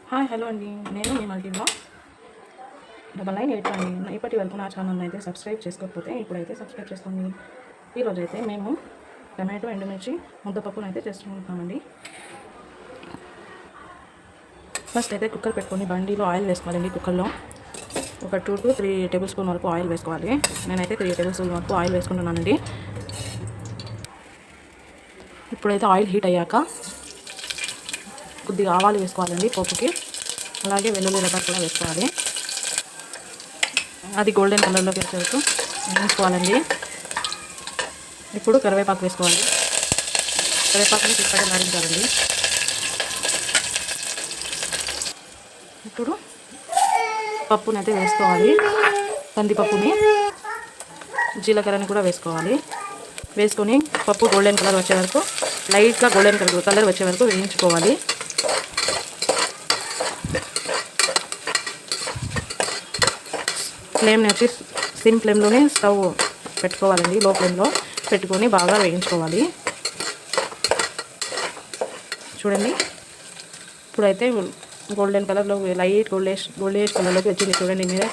Hi hello అండి, నేను మీ మల్టీలో 9982 అండి. ఇప్పటి వరకు నా ఛానల్ అయితే సబ్స్క్రైబ్ చేసుకోకపోతే ఇప్పుడైతే సబ్స్క్రైబ్ చేసుకోండి. ఈరోజు అయితే మేము టమాటో ఎండుమిర్చి ముద్దపప్పును అయితే చేసుకుంటున్నామండి. ఫస్ట్ అయితే కుక్కర్ పెట్టుకొని బండిలో ఆయిల్ వేసుకోవాలండి. కుక్కర్లో ఒక 2 to 3 టేబుల్ స్పూన్ వరకు ఆయిల్ వేసుకోవాలి. నేనైతే 3 టేబుల్ స్పూన్ వరకు ఆయిల్ వేసుకుంటున్నానండి. ఇప్పుడైతే ఆయిల్ హీట్ అయ్యాక కొద్దిగా ఆవాలు వేసుకోవాలండి పోపుకి. అలాగే వెల్లుల్లి రెబ్బలు కూడా వేసుకోవాలి. అది గోల్డెన్ కలర్లోకి వచ్చేవరకు వేయించుకోవాలండి. ఇప్పుడు కరివేపాకు వేసుకోవాలి. కరివేపాకుని తిప్పగా నారించాలండి. ఇప్పుడు పప్పుని అయితే వేసుకోవాలి. కందిపప్పుని, జీలకర్రని కూడా వేసుకోవాలి. వేసుకొని పప్పు గోల్డెన్ కలర్ వచ్చే వరకు, లైట్గా గోల్డెన్ కలర్ వచ్చే వరకు వేయించుకోవాలి. ఫ్లేమ్ని వచ్చి సిమ్ ఫ్లేమ్లోనే స్టవ్ పెట్టుకోవాలండి. లో ఫ్లేమ్లో పెట్టుకొని బాగా వేయించుకోవాలి. చూడండి, ఇప్పుడైతే గోల్డెన్ కలర్లో లైట్ గోల్డేష్ కలర్లోకి వచ్చింది. చూడండి మీరే.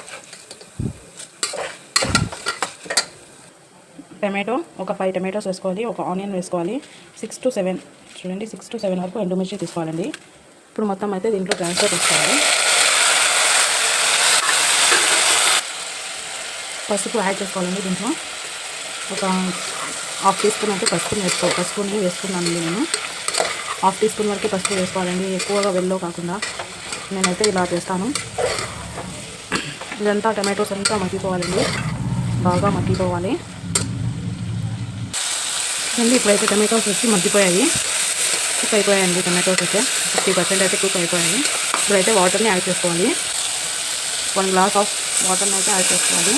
టమాటో ఒక 5 టమాటోస్ వేసుకోవాలి. ఒక ఆనియన్ వేసుకోవాలి. 6 to 7 చూడండి, 6 to 7 వరకు ఎండుమిర్చి తీసుకోవాలండి. ఇప్పుడు మొత్తం అయితే దీంట్లో ట్రాన్స్ఫర్ చేసుకోవాలి. పసుపు యాడ్ చేసుకోవాలండి. దీంట్లో ఒక హాఫ్ టీ స్పూన్ అయితే పసుపుని వేసుకున్నాను నేను. హాఫ్ టీ స్పూన్ వరకు పసుపు వేసుకోవాలండి. ఎక్కువగా వెల్లో కాకుండా నేనైతే ఇలా చేస్తాను. ఇదంతా టమాటోస్ అంతా మగ్గిపోవాలండి, బాగా మగ్గిపోవాలి. ఇప్పుడైతే టమాటోస్ వచ్చి మగ్గిపోయాయి, కుక్ అయిపోయాయండి. టమాటోస్ అయితే 50% అయితే కుక్ అయిపోయాయి. ఇప్పుడైతే వాటర్ని యాడ్ చేసుకోవాలి. 1 గ్లాస్ ఆఫ్ వాటర్ని అయితే యాడ్ చేసుకోవాలి.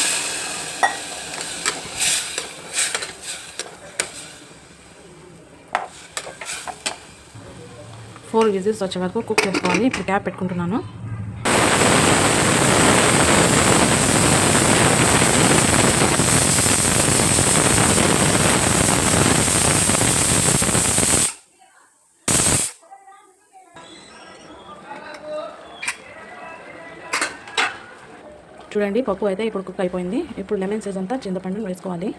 4 విజిల్స్ వచ్చే వరకు కుక్ చేసుకోవాలి. ఇప్పుడు క్యాప్ పెట్టుకుంటున్నాను. చూడండి, పప్పు అయితే ఇప్పుడు కుక్ అయిపోయింది. ఇప్పుడు లెమన్ సైజ్ అంతా చింతపండుని వేసుకోవాలి.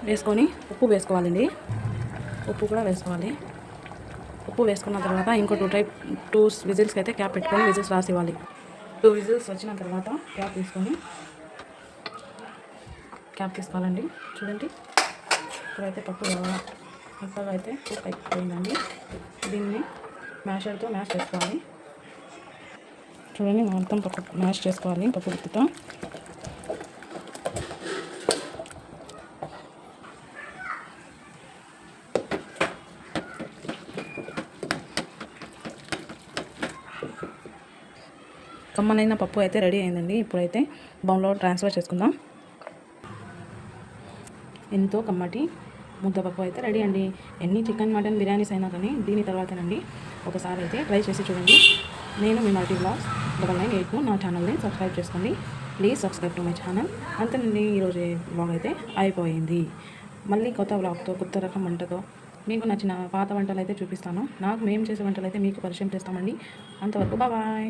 వేసుకొని ఉప్పు వేసుకోవాలండి. ఉప్పు కూడా వేసుకోవాలి. ఉప్పు వేసుకున్న తర్వాత ఇంకో 2 విజిల్స్కి అయితే క్యాప్ పెట్టుకొని విజిల్స్ రాసి ఇవ్వాలి. 2 విజిల్స్ వచ్చిన తర్వాత క్యాప్ తీసుకోవాలండి. చూడండి, ఇప్పుడైతే పప్పు మెత్తగా అయితే కుక్ అయిపోయిందండి. దీన్ని మ్యాషర్తో మ్యాష్ చేసుకోవాలి. చూడండి, మొత్తం పప్పు మ్యాష్ చేసుకోవాలి పప్పు గుత్తితో. కమ్మనైన పప్పు అయితే రెడీ అయిందండి. ఇప్పుడైతే బౌల్లో ట్రాన్స్ఫర్ చేసుకుందాం. ఎంతో కమ్మటి ముద్దపప్పు అయితే రెడీ అండి. ఎన్ని చికెన్ మటన్ బిర్యానీస్ అయినా కానీ దీని తర్వాతనండి ఒకసారి అయితే ట్రై చేసి చూడండి. నేను మీ మల్టీ బ్లాగ్స్ 9982 నా ఛానల్ని సబ్స్క్రైబ్ చేసుకోండి. Please subscribe to my channel. అంతేనండి, ఈరోజు బ్లాగ్ అయితే అయిపోయింది. మళ్ళీ కొత్త బ్లాగ్తో, కొత్త రకం వంటతో మీకు నచ్చిన పాత వంటలు అయితే చూపిస్తాను. మేము చేసే వంటలు అయితే మీకు పరిచయం చేస్తామండి. అంతవరకు బాయ్.